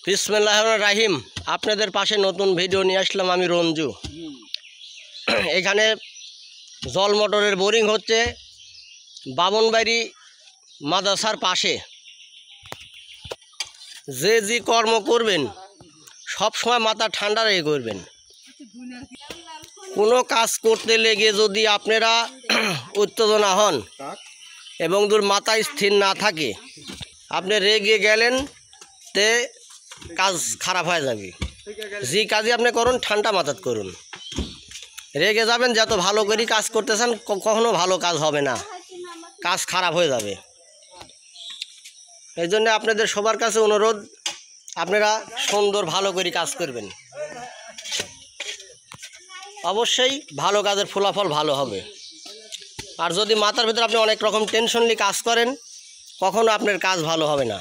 বিসমিল্লাহির রাহিম। আপনাদের পাশে নতুন ভিডিও নিয়ে আসলাম আমি রঞ্জু। এখানে জল মোটরের বোরিং হচ্ছে বামনবাড়ি মাদ্রাসার পাশে। যে কর্ম করবেন সব সময় মাথা ঠান্ডা রেখে করবেন। কোনো কাজ করতে লেগে যদি আপনারা উত্তেজনা হন এবং মাথা স্থির না থাকে, আপনি রেগে গেলেন তে কাজ খারাপ হয়ে যাবে। যে কাজই আপনি করুন ঠান্ডা মাথাত করুন। রেগে যাবেন যত ভালো করে কাজ করতেছেন কখনো ভালো কাজ হবে না, কাজ খারাপ হয়ে যাবে। এই জন্য আপনাদের সবার কাছে অনুরোধ, আপনারা সুন্দর ভালো করে কাজ করবেন। অবশ্যই ভালো কাজের ফলাফল ভালো হবে। আর যদি মাথার ভিতরে আপনি অনেক রকম টেনশন নিয়ে কাজ করেন, কখনো আপনার কাজ ভালো হবে না।